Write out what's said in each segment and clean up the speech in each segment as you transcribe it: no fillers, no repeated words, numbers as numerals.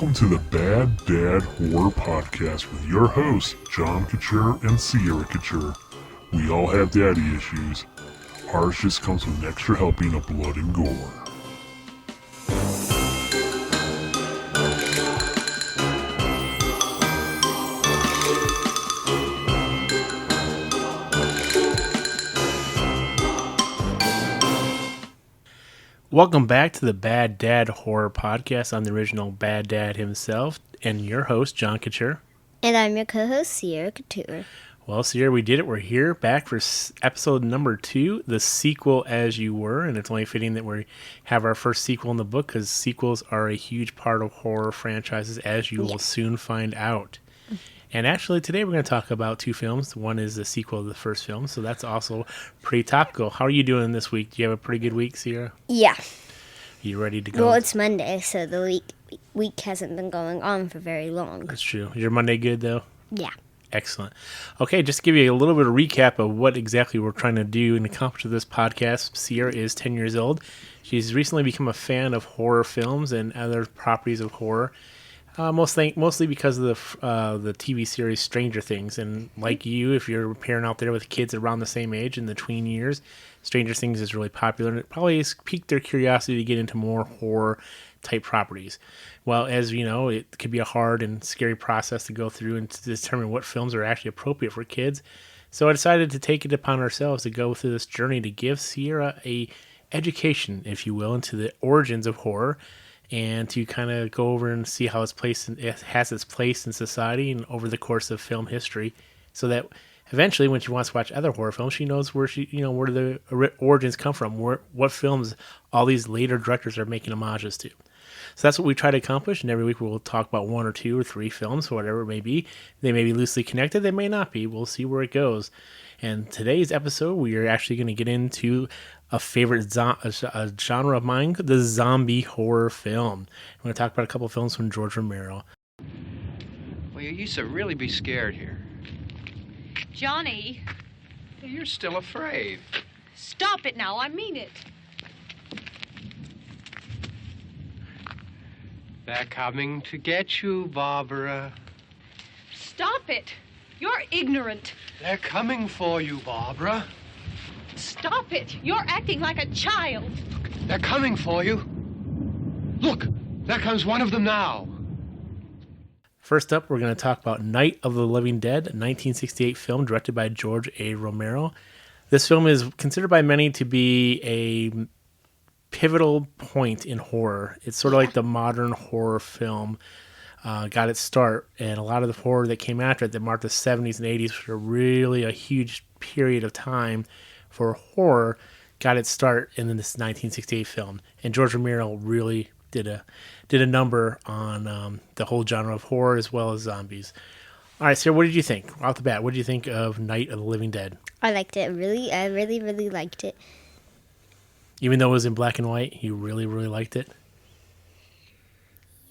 Welcome to the Bad Dad Horror Podcast with your hosts, John Couture and Sierra Couture. We all have daddy issues. Ours just comes with an extra helping of blood and gore. Welcome back to the Bad Dad Horror Podcast. I'm the original Bad Dad himself and your host, John Couture. And I'm your co-host, Sierra Couture. Well, Sierra, we did it. We're here back for episode number 2, the sequel As You Were. And it's only fitting that we have our first sequel in the book because sequels are a huge part of horror franchises, as you will soon find out. And actually, today we're going to talk about 2 films. One is the sequel to the first film, so that's also pretty topical. How are you doing this week? Do you have a pretty good week, Sierra? Yeah. You ready to go? Well, it's Monday, so the week hasn't been going on for very long. That's true. Is your Monday good, though? Yeah. Excellent. Okay, just to give you a little bit of recap of what exactly we're trying to do and accomplish with this podcast. Sierra is 10 years old. She's recently become a fan of horror films and other properties of horror. Mostly because of the TV series Stranger Things. And like you, if you're a parent out there with kids around the same age in the tween years, Stranger Things is really popular. And it probably has piqued their curiosity to get into more horror-type properties. Well, as you know, it could be a hard and scary process to go through and to determine what films are actually appropriate for kids. So I decided to take it upon ourselves to go through this journey to give Sierra a education, if you will, into the origins of horror, and to kind of go over and see how it has its place in society and over the course of film history, so that eventually, when she wants to watch other horror films, she knows where where the origins come from, what films all these later directors are making homages to. So that's what we try to accomplish, and every week we'll talk about 1 or 2 or 3 films, whatever it may be. They may be loosely connected, they may not be. We'll see where it goes. And today's episode, we are actually going to get into a favorite genre of mine, the zombie horror film. I'm going to talk about a couple of films from George Romero. Well, you used to really be scared here. Johnny, You're still afraid. stop it now. I mean it. They're coming to get you, Barbara. Stop it. You're ignorant. They're coming for you, Barbara. Stop it. You're acting like a child. They're coming for you. Look, there comes one of them now. First up, we're going to talk about Night of the Living Dead, a 1968 film directed by George A. Romero. This film is considered by many to be a pivotal point in horror. It's sort of like the modern horror film got its start, and a lot of the horror that came after it that marked the 70s and 80s were really a huge period of time for horror, got its start in this 1968 film. And George Romero really did a number on the whole genre of horror as well as zombies. All right, Sarah, what did you think? Off the bat, what did you think of Night of the Living Dead? I liked it. I really liked it. Even though it was in black and white, you really, really liked it?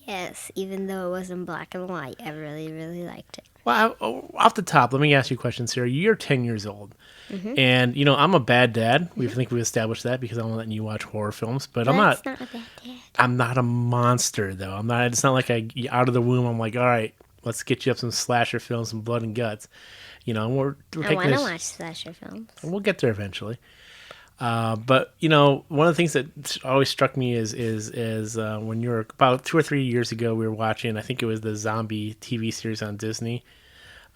Yes, even though it was in black and white, I really liked it. Well, off the top, let me ask you a question, Sarah. You're 10 years old, and, I'm a bad dad. We think we've established that because I'm letting you watch horror films, but I'm not. That's not a bad dad. I'm not a monster, though. I'm not. It's not like out of the womb, I'm like, all right, let's get you up some slasher films, some blood and guts. We're I taking want to this. watch slasher films. We'll get there eventually. But one of the things that always struck me is when you were about 2 or 3 years ago, we were watching, I think it was the zombie TV series on Disney,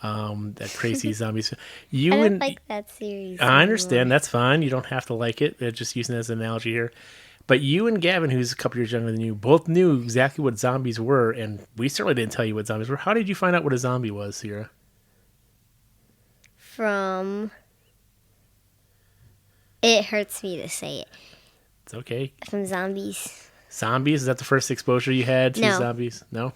that crazy zombies. I don't like that series. I understand. That's fine. You don't have to like it. They're just using it as an analogy here. But you and Gavin, who's a couple years younger than you, both knew exactly what zombies were, and we certainly didn't tell you what zombies were. How did you find out what a zombie was, Sierra? It hurts me to say it. It's okay. From zombies. Zombies? Is that the first exposure you had to No. zombies? No?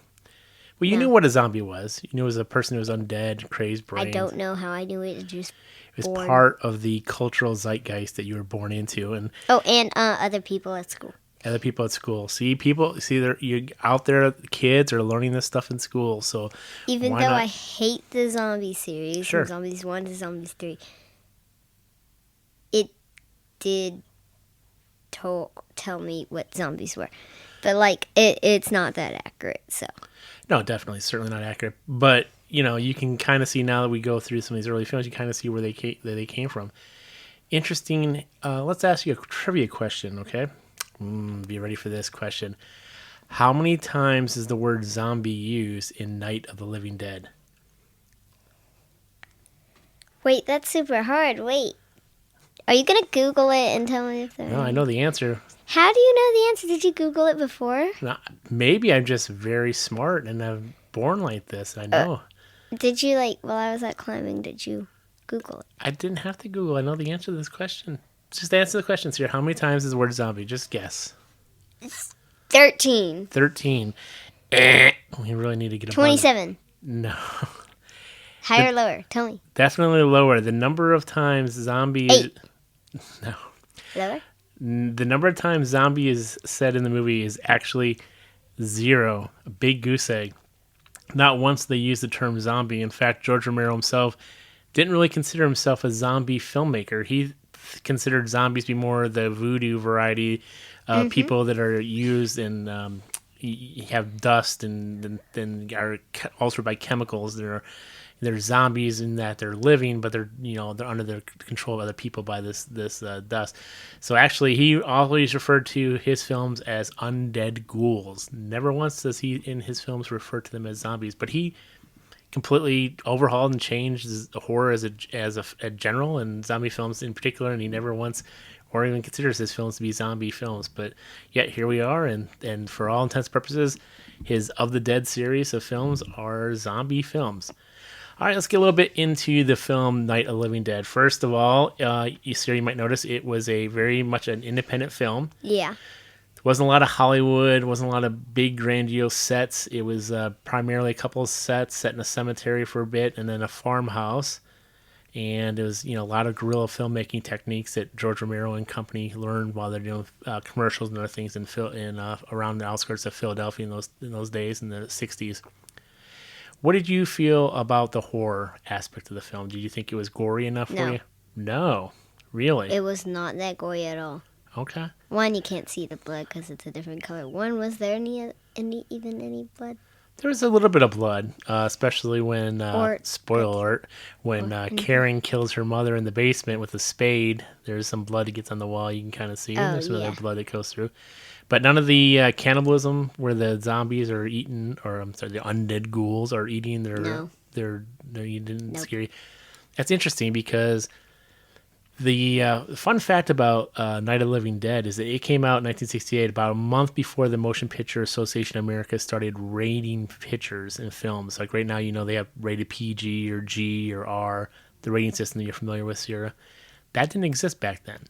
Well, you No. knew what a zombie was. You knew it was a person who was undead, crazed brains. I don't know how I knew it. It was born. part of the cultural zeitgeist that you were born into, and And other people at school. other people at school. You're out there. Kids are learning this stuff in school. So Even why though not? I hate the zombie series, Sure. from Zombies 1 to Zombies 3, it did tell me what zombies were. but like it's not that accurate. So No, definitely, certainly not accurate. But you can kind of see now that we go through some of these early films, you kind of see where they came from. Interesting. Let's ask you a trivia question, okay? Be ready for this question. How many times is the word zombie used in Night of the Living Dead? wait, that's super hard. Wait, are you gonna Google it and tell me if there? No, I know the answer. How do you know the answer? Did you Google it before? No, maybe I'm just very smart and I'm born like this. I know. Did you while I was out climbing? Did you Google it? I didn't have to Google. I know the answer to this question. Just answer the questions here. How many times is the word zombie? Just guess. 13. 13. We really need to get a 27. No. Higher or lower? Tell me. Definitely lower. The number of times zombie 8. No. Lower? The number of times zombie is said in the movie is actually 0. A big goose egg. Not once they use the term zombie. In fact, George Romero himself didn't really consider himself a zombie filmmaker. He considered zombies to be more the voodoo variety, people that are used in have dust and then are altered by chemicals. They're zombies in that they're living, but they're under the control of other people by this dust. So actually, he always referred to his films as undead ghouls. Never once does he in his films refer to them as zombies. But he completely overhauled and changed horror as a general and zombie films in particular, and he never once or even considers his films to be zombie films. But yet here we are, and for all intents and purposes, his Of the Dead series of films are zombie films. All right, let's get a little bit into the film Night of the Living Dead. First of all, you might notice it was a very much an independent film. Yeah. There wasn't a lot of Hollywood, wasn't a lot of big grandiose sets. It was primarily a couple of sets set in a cemetery for a bit and then a farmhouse. And it was a lot of guerrilla filmmaking techniques that George Romero and company learned while they're doing commercials and other things in around the outskirts of Philadelphia in those days in the 60s. What did you feel about the horror aspect of the film? Did you think it was gory enough for you? No. Really? It was not that gory at all. Okay. One, you can't see the blood because it's a different color. One, was there even any blood? There was a little bit of blood, especially when, spoiler alert, when Karen kills her mother in the basement with a spade. There's some blood that gets on the wall. You can kind of see it. There's some other blood that goes through. But none of the cannibalism where the zombies are eating, or I'm sorry, the undead ghouls are eating their you didn't scare you. That's interesting because the fun fact about Night of the Living Dead is that it came out in 1968, about a month before the Motion Picture Association of America started rating pictures and films. Like right now, they have rated PG or G or R, the rating system that you're familiar with, Sierra. That didn't exist back then.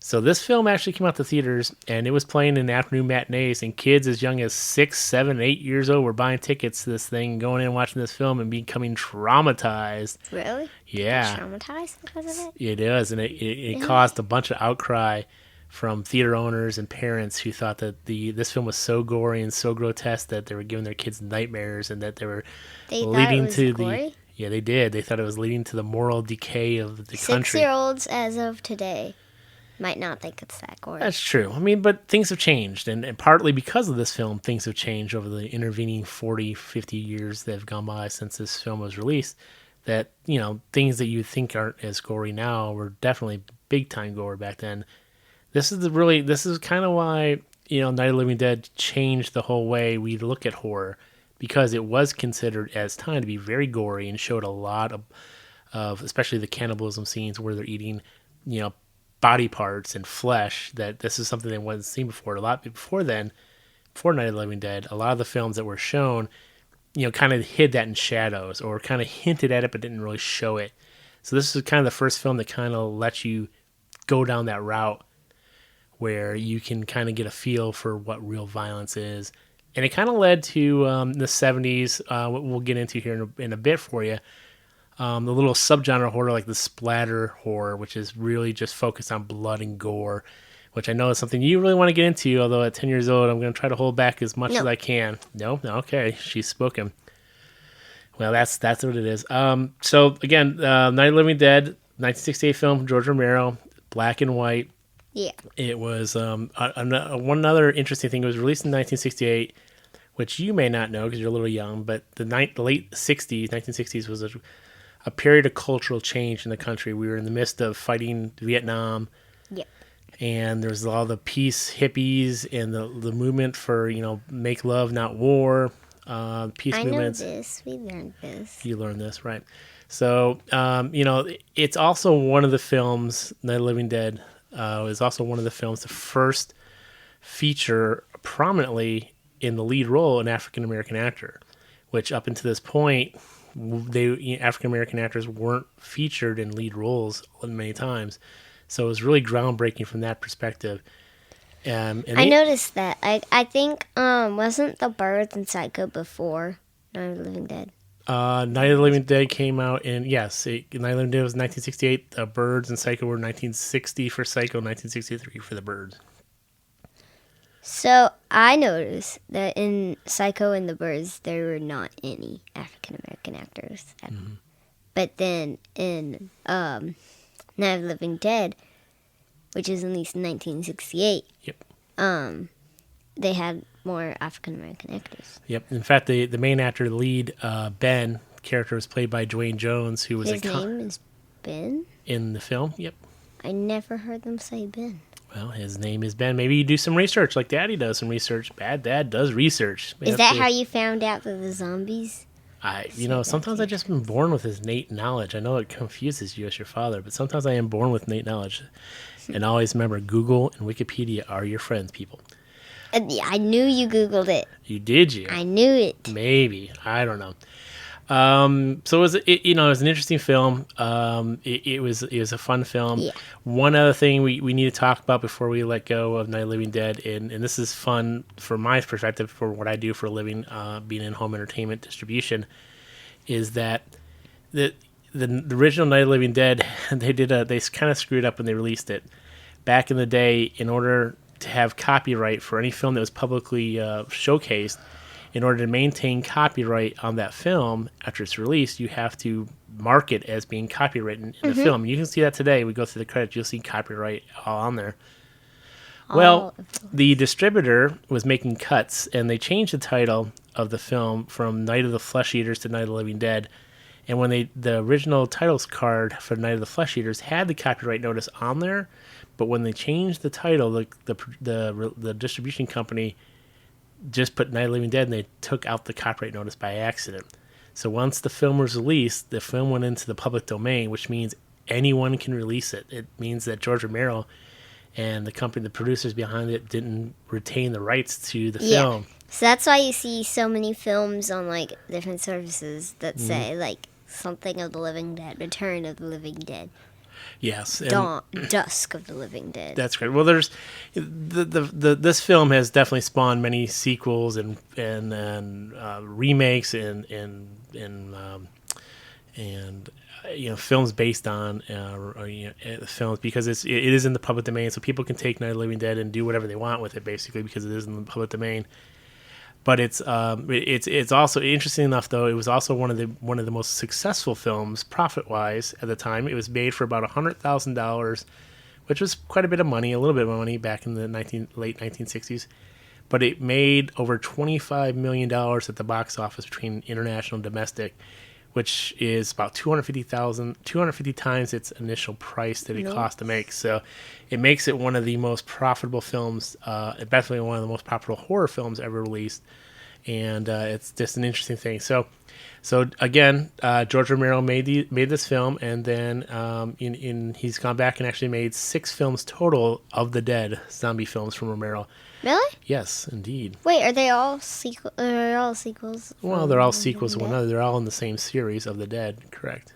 So this film actually came out to theaters, and it was playing in afternoon matinees, and kids as young as 6, 7, 8 years old were buying tickets to this thing, going in and watching this film and becoming traumatized. Really? Yeah. Traumatized because of it? It is, and it caused a bunch of outcry from theater owners and parents who thought that this film was so gory and so grotesque that they were giving their kids nightmares and that they were leading to gory? Yeah, they did. They thought it was leading to the moral decay of the country. 6-year-olds as of today might not think it's that gory. That's true. I mean, but things have changed, and partly because of this film, things have changed over the intervening 40, 50 years that have gone by since this film was released, that, things that you think aren't as gory now were definitely big-time gore back then. This is kind of why, Night of the Living Dead changed the whole way we look at horror, because it was considered as time to be very gory and showed a lot of especially the cannibalism scenes where they're eating, body parts and flesh, that this is something they wasn't seen before. A lot before then, before Night of the Living Dead, a lot of the films that were shown, kind of hid that in shadows or kind of hinted at it but didn't really show it. So this is kind of the first film that kind of lets you go down that route where you can kind of get a feel for what real violence is. And it kind of led to the 70s, what we'll get into here in a bit for you, the little subgenre horror like the splatter horror, which is really just focused on blood and gore, which I know is something you really want to get into, although at 10 years old, I'm going to try to hold back as much as I can. No? Okay, she's spoken. Well, that's what it is. So, again, Night of the Living Dead, 1968 film from George Romero, black and white. Yeah. It was one other interesting thing. It was released in 1968, which you may not know because you're a little young, but the late 60s, 1960s was a period of cultural change in the country. We were in the midst of fighting Vietnam, Yep. and there's all the peace hippies and the movement for, make love, not war, peace I movements. know this. We learned this. You learned this, right? So, it's also one of the films, Night of the Living Dead, is also one of the films to first feature prominently in the lead role an African American actor, which up until this point, African American actors weren't featured in lead roles many times. So it was really groundbreaking from that perspective. I noticed that. I think wasn't The Birds and Psycho before Night of the Living Dead? Night of the Living Dead came out in, yes, Night of the Living Dead was 1968. Birds and Psycho were 1960 for Psycho, 1963 for the Birds. So I noticed that in Psycho and the Birds there were not any African American actors. Mm-hmm. But then in Night of the Living Dead, which is released in 1968, Yep. They had more African American actors. Yep. In fact, the main actor, the lead, Ben, character was played by Dwayne Jones, who was His name is Ben? in the film. Yep. I never heard them say Ben. Well, his name is Ben. Maybe you do some research like Daddy does some research. Bad Dad does research. Is that how you found out that the zombies? Sometimes I just been born with this innate knowledge. I know it confuses you as your father, but sometimes I am born with innate knowledge. And always remember, Google and Wikipedia are your friends, people. I knew you Googled it. You did, you? I knew it. Maybe. I don't know. So it was an interesting film. It was a fun film. Yeah. One other thing we need to talk about before we let go of Night of the Living Dead, and this is fun from my perspective for what I do for a living, being in home entertainment distribution, is that the original Night of the Living Dead, they kind of screwed up when they released it. Back in the day, in order to have copyright for any film that was publicly showcased, in order to maintain copyright on that film after it's released, you have to mark it as being copywritten in the film. You can see that today. We go through the credits, you'll see copyright all on there. Well, the distributor was making cuts, and they changed the title of the film from Night of the Flesh Eaters to Night of the Living Dead. And when the original titles card for Night of the Flesh Eaters had the copyright notice on there, but when they changed the title, the distribution company just put Night of the Living Dead, and they took out the copyright notice by accident. So once the film was released, the film went into the public domain, which means anyone can release it. It means that George Romero and the company, the producers behind it, didn't retain the rights to the film. So that's why you see so many films on like different services that say like something of the Living Dead, Return of the Living Dead. Yes, Dusk of the Living Dead. That's great. Well, there's this film has definitely spawned many sequels and remakes and films based on films, because it is in the public domain, so people can take Night of the Living Dead and do whatever they want with it, basically, because it is in the public domain. But it's also interesting enough, though. It was also one of the most successful films profit wise at the time. It was made for about $100,000, which was quite a bit of money, a little bit of money back in the late 1960s. But it made over $25 million at the box office between international and domestic, which is about 250 times its initial price that it cost to make. So it makes it one of the most profitable films, definitely one of the most profitable horror films ever released. And it's just an interesting thing. So again, George Romero made this film, and then he's gone back and actually made 6 films total of the Dead zombie films from Romero. Really? Yes, indeed. Wait, are they all sequels? Well, they're all sequels to one another. They're all in the same series of the Dead, correct?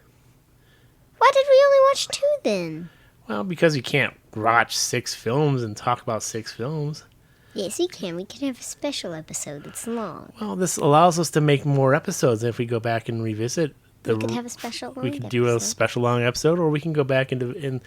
Why did we only watch 2 then? Well, because you can't watch 6 films and talk about 6 films. Yes, we can. We can have a special episode that's long. Well, this allows us to make more episodes if we go back and revisit. We could have a special long We could do a special long episode, or we can go back and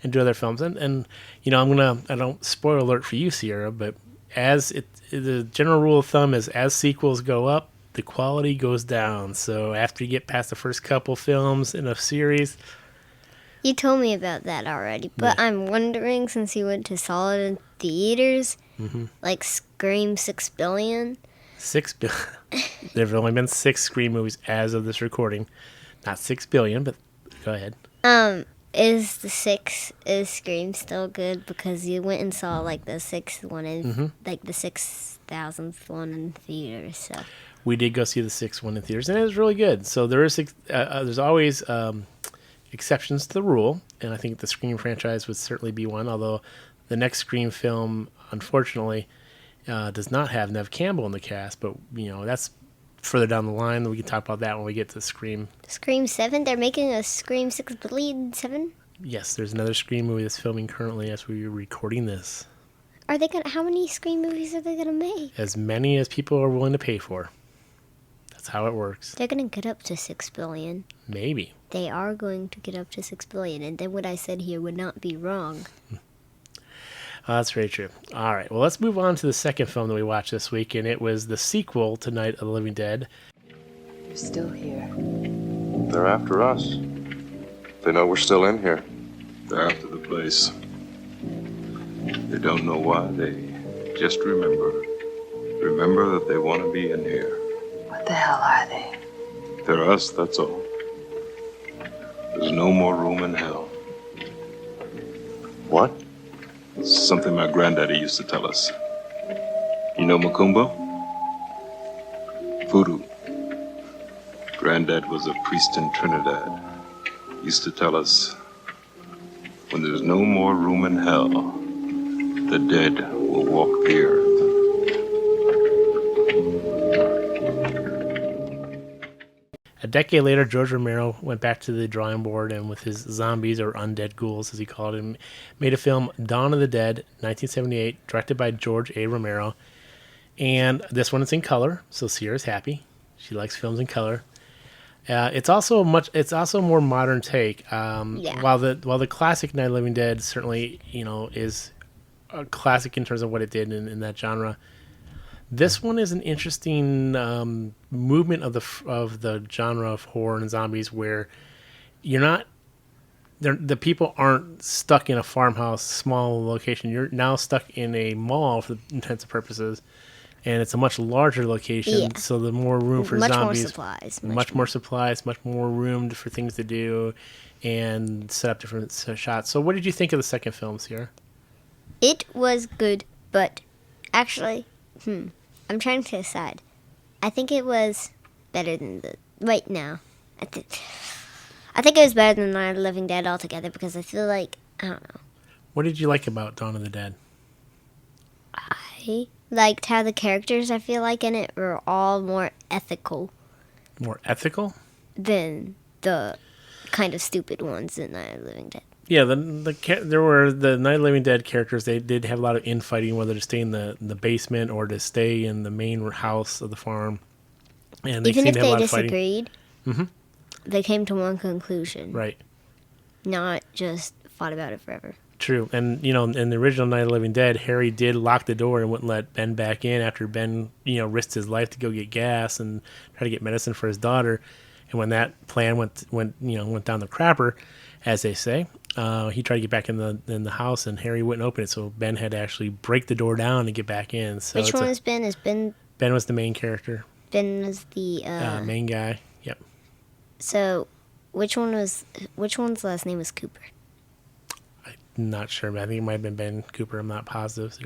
do other films. And I don't spoil alert for you, Sierra, but the general rule of thumb is as sequels go up, the quality goes down. So after you get past the first couple films in a series, You told me about that already, but I'm wondering, since you went to saw it in theaters, like Scream 6 billion. 6 billion. There have only been 6 Scream movies as of this recording. Not 6 billion, but go ahead. Is Scream still good? Because you went and saw like the 6th one in like the 6,000th one in theaters. So We did go see the 6th one in theaters, and it was really good. So there's always exceptions to the rule, and I think the Scream franchise would certainly be one. Although the next Scream film, unfortunately, does not have Neve Campbell in the cast, but that's further down the line. We can talk about that when we get to Scream. Scream 7? They're making a Scream 6 billion 7? Yes, there's another Scream movie that's filming currently as we're recording this. Are they gonna? How many Scream movies are they gonna make? As many as people are willing to pay for. That's how it works. They're gonna get up to 6 billion. Maybe. They are going to get up to 6 billion, and then what I said here would not be wrong. That's very true. All right, well, let's move on to the second film that we watched this week, and it was the sequel to Night of the Living Dead. You're still here. They're after us. They know we're still in here. They're after the place. They don't know why. They just remember. Remember that they want to be in here. What the hell are they? They're us, that's all. There's no more room in hell. What? Something my granddaddy used to tell us. You know Macumba? Voodoo. Granddad was a priest in Trinidad. Used to tell us, when there's no more room in hell, the dead will walk the earth. A decade later, George Romero went back to the drawing board and with his zombies, or undead ghouls as he called them, made a film, Dawn of the Dead, 1978, directed by George A. Romero. And this one is in color, so Sierra's happy. She likes films in color. It's also a more modern take. While the classic Night of the Living Dead certainly is a classic in terms of what it did in that genre. This one is an interesting movement of the genre of horror and zombies, where the people aren't stuck in a farmhouse, small location. You're now stuck in a mall for intents and purposes, and it's a much larger location. Yeah. So the more room for zombies, much more supplies, much more room for things to do, and set up different shots. So, what did you think of the second film, Sierra? It was good, but actually. I'm trying to decide. I think it was better than right now. I think it was better than Night of the Living Dead altogether, because I feel like, I don't know. What did you like about Dawn of the Dead? I liked how the characters, I feel like, in it were all more ethical. More ethical? Than the kind of stupid ones in Night of the Living Dead. Yeah, there were the Night of the Living Dead characters. They did have a lot of infighting, whether to stay in the basement or to stay in the main house of the farm. And even if they disagreed, they came to one conclusion. Right. Not just fought about it forever. True. And, in the original Night of the Living Dead, Harry did lock the door and wouldn't let Ben back in after Ben, risked his life to go get gas and try to get medicine for his daughter. And when that plan went down the crapper, as they say, he tried to get back in the house, and Harry wouldn't open it, so Ben had to actually break the door down to get back in. So which one is Ben? Is Ben? Ben was the main character. Ben was the main guy. Yep. So, which one's last name was Cooper? I'm not sure, but I think it might have been Ben Cooper. I'm not positive.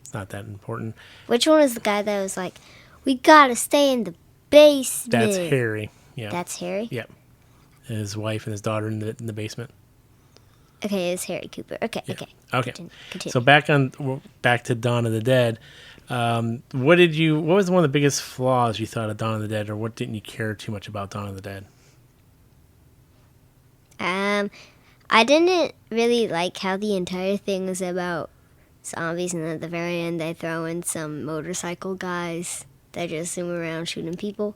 It's not that important. Which one is the guy that was like, "We gotta stay in the basement"? That's Harry. Yeah. That's Harry. Yep. And his wife and his daughter in the basement. Okay, it's Harry Cooper. Okay, yeah. Okay. Continue. So back to Dawn of the Dead. What was one of the biggest flaws you thought of Dawn of the Dead, or what didn't you care too much about Dawn of the Dead? I didn't really like how the entire thing was about zombies, and at the very end they throw in some motorcycle guys that just zoom around shooting people.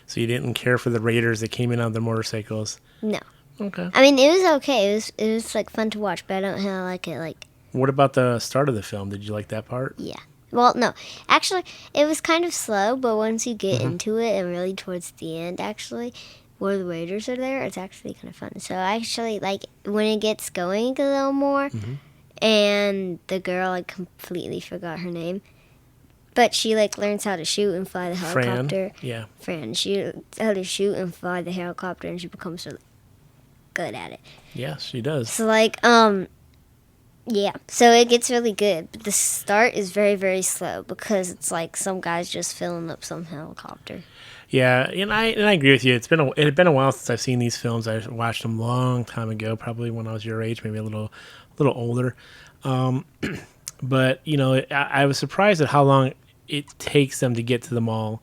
So you didn't care for the raiders that came in on their motorcycles? No. Okay. I mean, it was okay. It was like fun to watch, but I don't like it. Like. What about the start of the film? Did you like that part? Yeah. Well, no. Actually, it was kind of slow, but once you get into it, and really towards the end, actually, where the Raiders are there, it's actually kind of fun. So I actually, like, when it gets going a little more, and the girl, I completely forgot her name, but she, like, learns how to shoot and fly the helicopter. Fran. She learns how to shoot and fly the helicopter, and she becomes really good at it. Yes, she does. So, like, yeah. So it gets really good. But the start is very, very slow because it's like some guy's just filling up some helicopter. Yeah, and I agree with you. It had been a while since I've seen these films. I watched them a long time ago, probably when I was your age, maybe a little older. But I was surprised at how long it takes them to get to the mall.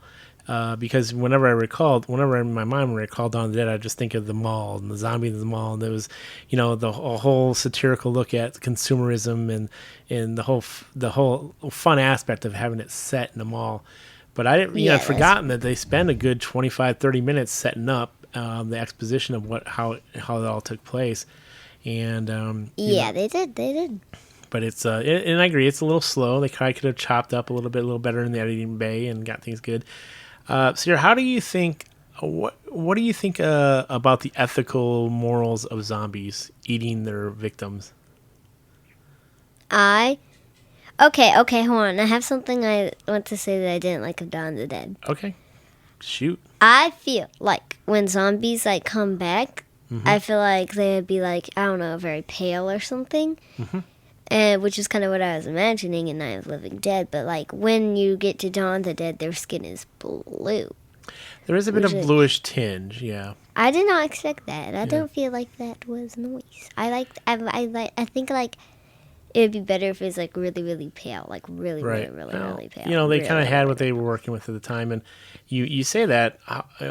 Because whenever in my mind when I recalled Dawn of the Dead, I just think of the mall and the zombies in the mall, and there was, a whole satirical look at consumerism and the whole fun aspect of having it set in the mall. But I didn't, I'd forgotten that they spend a good 25, 30 minutes setting up the exposition of how it all took place, and they did. But it's and I agree, it's a little slow. They probably could have chopped up a little better in the editing bay and got things good. Sierra, how do you think? What do you think about the ethical morals of zombies eating their victims? Okay, hold on. I have something I want to say that I didn't like of Dawn of the Dead. Okay, shoot. I feel like when zombies like come back, I feel like they would be like, I don't know, very pale or something. Which is kind of what I was imagining in Night of the Living Dead. But like when you get to Dawn of the Dead, their skin is blue. There is a bit of bluish tinge, yeah. I did not expect that. I don't feel like that was nice. I think like it would be better if it was like really, really pale, like really, really, really pale. They kind of had what they were working with at the time, and you say that,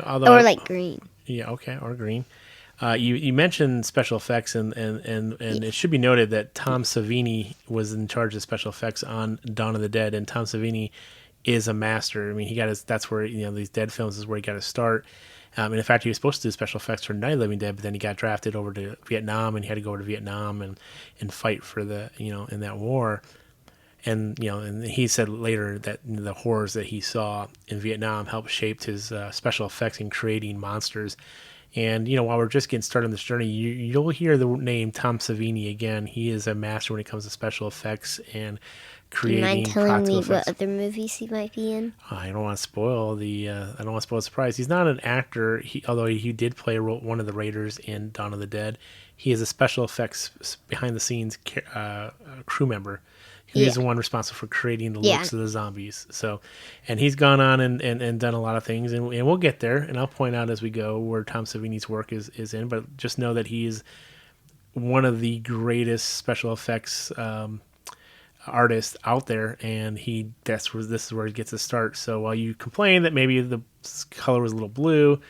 although or like green. Yeah, okay, or green. You mentioned special effects, and it should be noted that Tom Savini was in charge of special effects on Dawn of the Dead, and Tom Savini is a master. I mean, he got his. That's where these Dead films is where he got his start. And in fact, he was supposed to do special effects for Night of the Living Dead, but then he got drafted over to Vietnam, and he had to go over to Vietnam and fight for the in that war. And and he said later that the horrors that he saw in Vietnam helped shape his special effects in creating monsters. And while we're just getting started on this journey, you'll hear the name Tom Savini again. He is a master when it comes to special effects and creating. Do you mind telling me effects. what other movies he might be in? I don't want to spoil the surprise. He's not an actor. Although he did play one of the Raiders in Dawn of the Dead. He is a special effects behind the scenes crew member. He is the one responsible for creating the looks of the zombies. So, and he's gone on and done a lot of things, and we'll get there. And I'll point out as we go where Tom Savini's work is in. But just know that he is one of the greatest special effects artists out there, and this is where he gets his start. So while you complain that maybe the color was a little blue,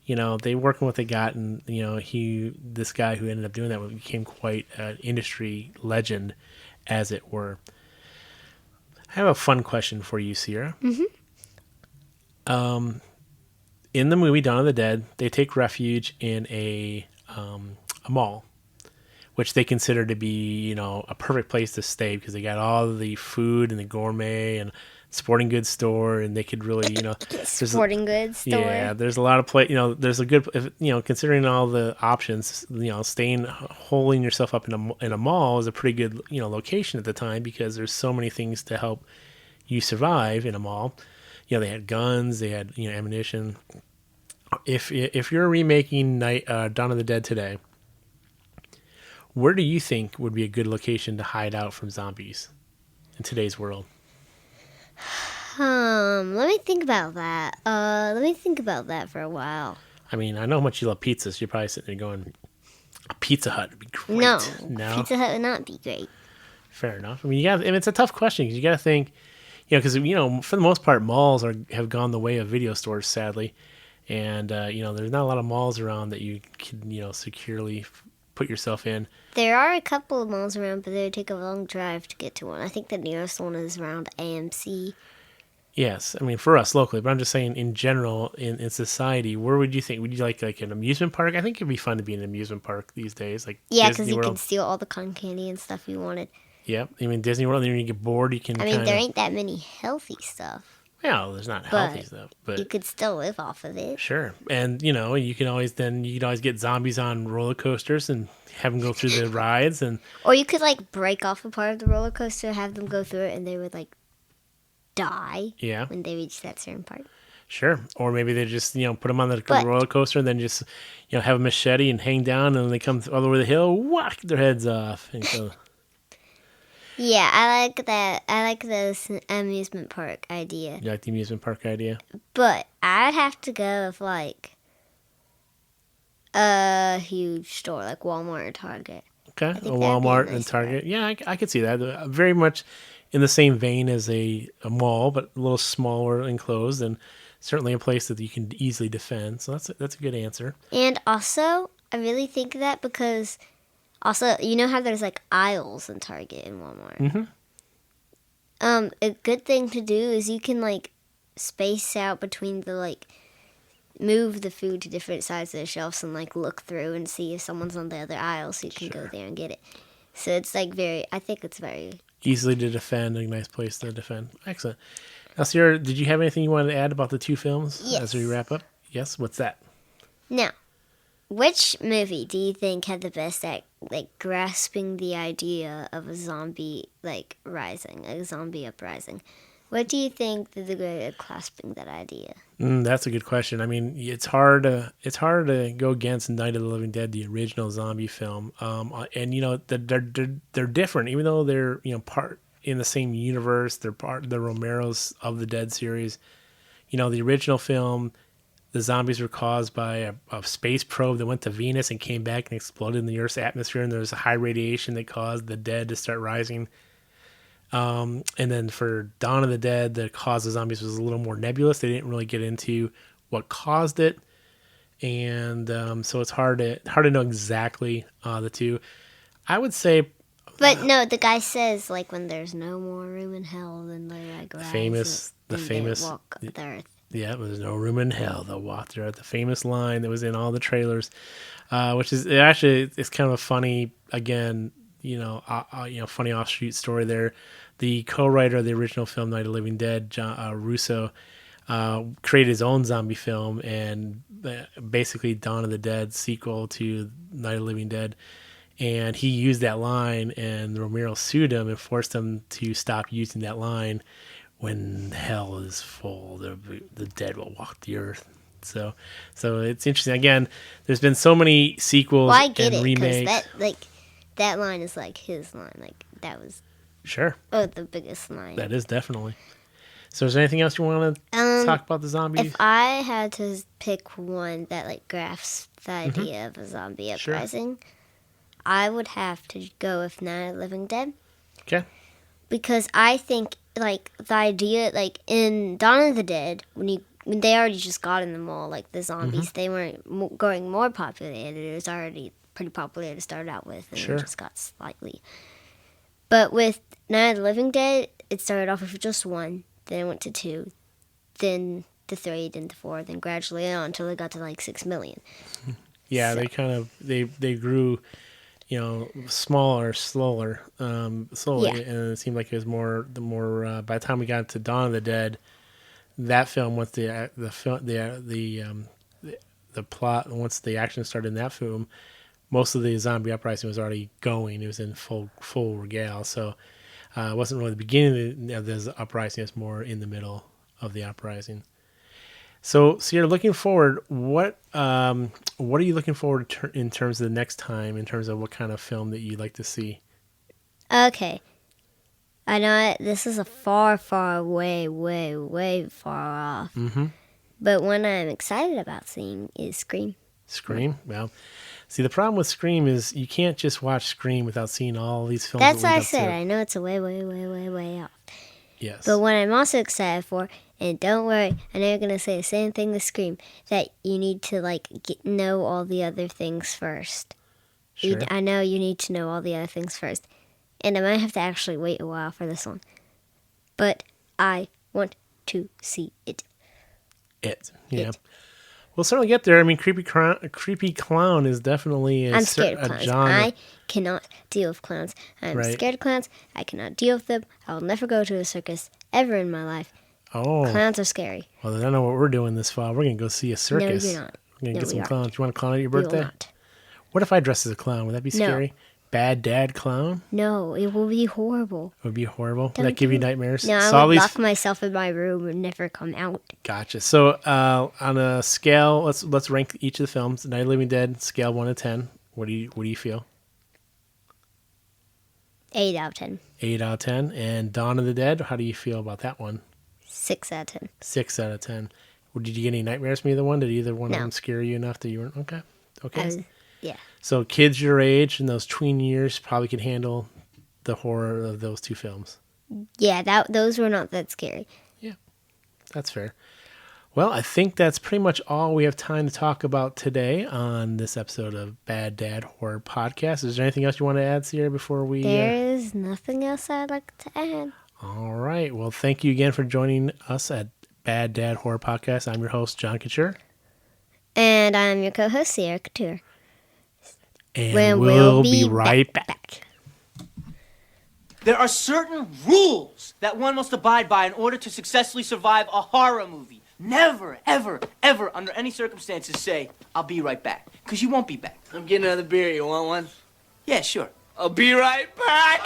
they working what they got, and this guy who ended up doing that became quite an industry legend, as it were. I have a fun question for you, Sierra. In the movie Dawn of the Dead, they take refuge in a mall, which they consider to be, a perfect place to stay because they got all the food and the gourmet and sporting goods store, and they could really, sporting goods store. Yeah, there's a lot of there's a good, considering all the options, holding yourself up in a mall is a pretty good, location at the time because there's so many things to help you survive in a mall. They had guns, they had, ammunition. If you're remaking Dawn of the Dead today, where do you think would be a good location to hide out from zombies in today's world? Let me think about that. Let me think about that for a while. I mean, I know how much you love pizza, so you're probably sitting there going, a Pizza Hut would be great. No, Pizza Hut would not be great. Fair enough. I mean, it's a tough question because you got to think, because for the most part, malls have gone the way of video stores, sadly, and there's not a lot of malls around that you can securely put yourself in. There are a couple of malls around, but they would take a long drive to get to one. I think the nearest one is around AMC. Yes, I mean for us locally, but I'm just saying in general in society, where would you think? Would you like an amusement park? I think it'd be fun to be in an amusement park these days, like because you can steal all the cotton candy and stuff you wanted. Yeah, I mean Disney World. Then when you get bored, you can. I mean, there ain't that many healthy stuff. Well, there's not healthy stuff, you but could still live off of it. sure. And you can always get zombies on roller coasters and have them go through the rides, and Or you could like break off a part of the roller coaster, have them go through it, and they would like die yeah, when they reach that certain part. sure. Or maybe they just put them on the But- roller coaster and then just have a machete and hang down, and when they come all the way the hill, whack their heads off. And so, Yeah, I like that. I like this amusement park idea. you like the amusement park idea? But I'd have to go with like a huge store like Walmart or Target. Okay, a think that'd be a Walmart and nice Target. Yeah, I could see that. Very much in the same vein as a mall, but a little smaller, enclosed, and certainly a place that you can easily defend. So that's a good answer. And also, I really think that because also, you know how there's like aisles in Target and Walmart. Mhm. A good thing to do is you can like space out between the like move the food to different sides of the shelves and like look through and see if someone's on the other aisle so you can go there and get it. So it's like I think it's very Easily to defend, a nice place to defend. Excellent. Now, Sierra, did you have anything you wanted to add about the two films as we Yes. wrap up? Yes. What's that? Now, which movie do you think had the best at like grasping the idea of a zombie like rising, a zombie uprising? What do you think did the great at grasping that idea? That's a good question. I mean, it's hard to go against Night of the Living Dead, the original zombie film. And they're different, even though they're part in the same universe. They're part the Romero's of the Dead series. The original film, the zombies were caused by a space probe that went to Venus and came back and exploded in the Earth's atmosphere, and there was a high radiation that caused the dead to start rising. And then for Dawn of the Dead, the cause of zombies was a little more nebulous. They didn't really get into what caused it, and so it's hard to know exactly the two. I would say But no, the guy says like when there's no more room in hell, then they like rise famous- and the they famous- walk the earth. yeah, there's no room in hell. They'll walk there. The famous line that was in all the trailers, which is it's kind of a funny again, funny offshoot story there. The co-writer of the original film Night of the Living Dead, John Russo, created his own zombie film and basically Dawn of the Dead sequel to Night of the Living Dead. And he used that line, and Romero sued him and forced him to stop using that line. When hell is full, the dead will walk the earth. So it's interesting. Again, there's been so many sequels Well, I get and it because remakes. that line is like his line. Like that was Sure, the biggest line. that is definitely. So is there anything else you want to talk about the zombies? If I had to pick one that like grasps the idea of a zombie Sure. uprising, I would have to go with Night of the Living Dead Okay. because I think like the idea like in Dawn of the Dead when they already just got in the mall like the zombies they weren't growing more popular. It was already pretty popular to start out with and Sure. it just got slightly. But with Night of the Living Dead, it started off with just one, then it went to 2, then to 3, then to 4, then gradually on until it got to like 6 million. Yeah, So- they kind of they grew, smaller, slowly, Yeah. and it seemed like it was more by the time we got to Dawn of the Dead, that film once the plot once the action started in that film, most of the zombie uprising was already going. It was in full regale, so it wasn't really the beginning of the uprising. It's more in the middle of the uprising. So you're looking forward. What are you looking forward to in terms of the next time? In terms of what kind of film that you'd like to see? Okay. I know this is a far, far, way, way, way far off. Mm-hmm. But one I'm excited about seeing is Scream. Scream. Well, see, the problem with Scream is you can't just watch Scream without seeing all these films. That's that what lead I up said. to it. I know it's a way, way, way, way, way off. Yes. But what I'm also excited for, and don't worry, I know you're going to say the same thing with Scream, that you need to know all the other things first. Sure. I know you need to know all the other things first. And I might have to actually wait a while for this one. But I want to see it. Yeah. We'll certainly get there. I mean, creepy clown is definitely I'm scared of a clowns. genre. I cannot deal with clowns. I'm Right. scared of clowns. I cannot deal with them. I will never go to a circus ever in my life. Oh. Clowns are scary. Well, I don't know what we're doing this fall. We're going to go see a circus. No, you're not. We're going to No, get some we clowns. aren't. You want a clown at your We will birthday? not. What if I dress as a clown? Would that be No. scary? Bad dad clown? No, it will be horrible. It would be horrible. Would Don't that give you do it. nightmares? No, I Saw would these- lock myself in my room and never come out. Gotcha. So on a scale, let's rank each of the films. Night of the Living Dead, scale 1 to 10. What do you feel? 8 out of 10. 8 out of 10. And Dawn of the Dead, how do you feel about that one? 6 out of 10. 6 out of 10. Well, did you get any nightmares from either one? Did either one of No. them scare you enough that you weren't okay? Okay. Yeah. So kids your age in those tween years probably could handle the horror of those two films. Yeah, those were not that scary. That's fair. Well, I think that's pretty much all we have time to talk about today on this episode of Bad Dad Horror Podcast. Is there anything else you want to add, Sierra, before we... There is nothing else I'd like to add. All right. Well, thank you again for joining us at Bad Dad Horror Podcast. I'm your host, John Couture. And I'm your co-host, Sierra Couture. And When we'll be right back. There are certain rules that one must abide by in order to successfully survive a horror movie. Never, ever, ever, under any circumstances, say, I'll be right back. Because you won't be back. I'm getting another beer. You want one? Yeah, sure. I'll be right back.